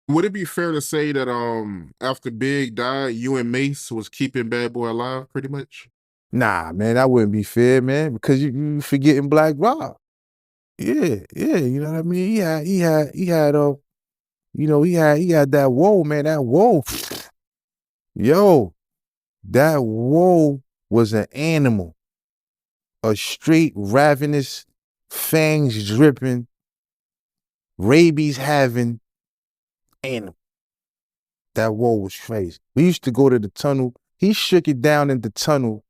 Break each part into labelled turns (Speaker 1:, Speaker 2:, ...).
Speaker 1: Would it be fair to say that after Big died, you and Mace was keeping Bad Boy alive, pretty much?
Speaker 2: Nah, man, that wouldn't be fair, man, because you forgetting Black Rob. Yeah, yeah, you know what I mean? He had that whoa, man, that whoa. Yo, that whoa was an animal, a straight ravenous, fangs dripping, rabies having animal. That whoa was crazy. We used to go to the tunnel. He shook it down in the tunnel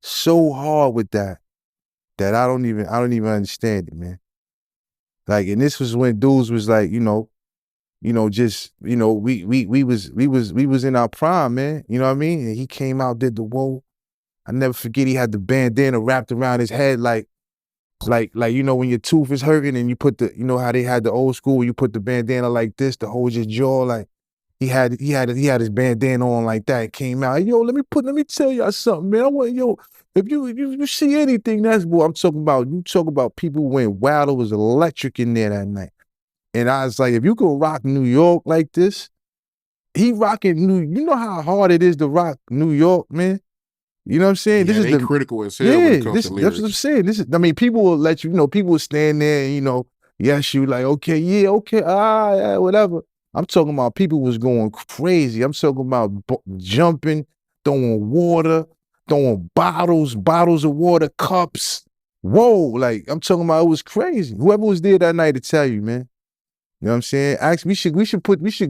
Speaker 2: so hard with that I don't even understand it, man. Like, and this was when dudes was like, just, we was in our prime, man. You know what I mean? And he came out, did the whoa. I never forget he had the bandana wrapped around his head like when your tooth is hurting and you put how they had the old school, you put the bandana like this to hold your jaw. Like he had his bandana on like that. It came out. Yo, let me tell y'all something, man. I want if you see anything, that's what I'm talking about. You talk about people who went wild. It was electric in there that night. And I was like, if you can rock New York like this, he rocking you know how hard it is to rock New York, man. You know what I'm saying? This
Speaker 1: Yeah,
Speaker 2: is
Speaker 1: they
Speaker 2: the
Speaker 1: critical as hell when it
Speaker 2: yeah,
Speaker 1: comes to
Speaker 2: that's what I'm
Speaker 1: lyrics.
Speaker 2: saying. People will let people will stand there and, yes, you like, okay, yeah, okay, yeah, whatever. I'm talking about people was going crazy. I'm talking about jumping, throwing water, throwing bottles of water, cups. Whoa, like I'm talking about it was crazy. Whoever was there that night to tell you, man. You know what I'm saying? We should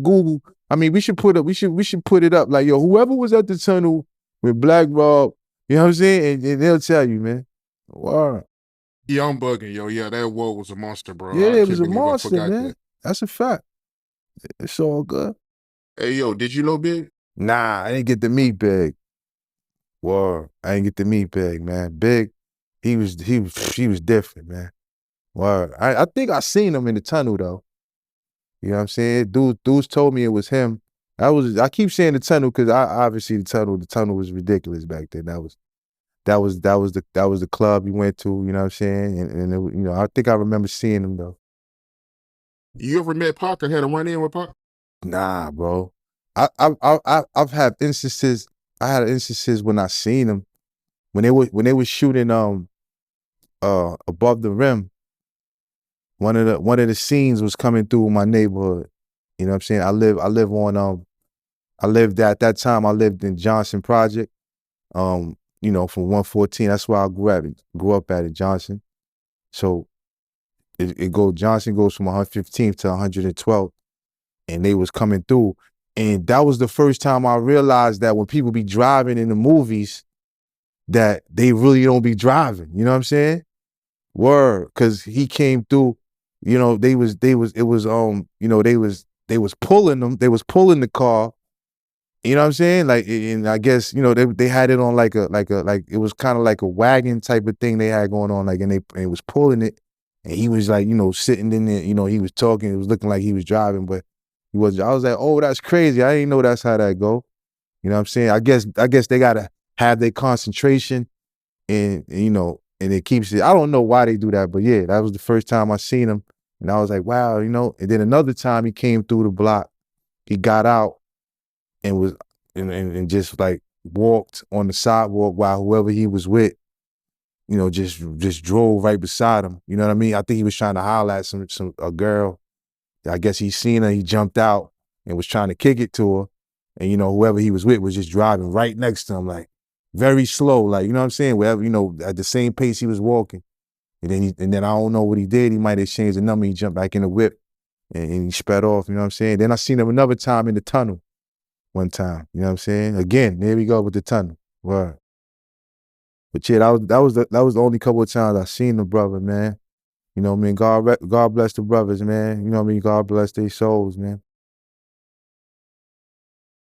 Speaker 2: Google. I mean, we should put it up. Like, yo, whoever was at the tunnel with Black Rob, you know what I'm saying? And they'll tell you, man. Wow.
Speaker 1: Yeah, I'm bugging, yo. Yeah, that Whoa was a monster, bro.
Speaker 2: Yeah,
Speaker 1: I
Speaker 2: it was
Speaker 1: can't
Speaker 2: a
Speaker 1: believe I
Speaker 2: monster,
Speaker 1: forgot
Speaker 2: man.
Speaker 1: that.
Speaker 2: That's a fact. It's all good.
Speaker 1: Hey, yo, did you know Big?
Speaker 2: Nah, I didn't get to meet Big. Word. I didn't get to meet Big, man. Big, he was different, man. Word. I think I seen him in the tunnel though. You know what I'm saying? Dudes told me it was him. I keep saying the tunnel because I obviously the tunnel was ridiculous back then. That was the club you went to, you know what I'm saying? And I think I remember seeing him though.
Speaker 1: You ever met Pac or had a run in with Pac?
Speaker 2: Nah, bro. I've had instances. I had instances when I seen him when they were shooting above the rim. One of the scenes was coming through my neighborhood. You know what I'm saying? I lived at that time. I lived in Johnson Project. From 114. That's where I grew up at Johnson. So Johnson goes from 115th to 112th, and they was coming through. And that was the first time I realized that when people be driving in the movies, that they really don't be driving. You know what I'm saying? Word, because he came through. They was pulling them. They was pulling the car. You know what I'm saying? Like, and I guess they had it on like it was kind of like a wagon type of thing they had going on. Like, and it was pulling it, and he was like sitting in there. He was talking. It was looking like he was driving, but he was. I was like, oh, that's crazy. I didn't know that's how that go. You know what I'm saying? I guess they gotta have their concentration, and it keeps it. I don't know why they do that, but yeah, that was the first time I seen him, and I was like, wow. And then another time he came through the block, he got out and was and just like walked on the sidewalk while whoever he was with, just drove right beside him. You know what I mean? I think he was trying to holler at a girl. I guess he seen her, he jumped out and was trying to kick it to her. And whoever he was with was just driving right next to him, like very slow, like, you know what I'm saying? Wherever, at the same pace he was walking. And then I don't know what he did. He might have changed the number. He jumped back in the whip and he sped off, you know what I'm saying? Then I seen him another time in the tunnel. One time, you know what I'm saying? Again, there we go with the tunnel. Word. But yeah, that was the only couple of times I seen the brother, man. You know what I mean? God bless the brothers, man. You know what I mean? God bless their souls, man.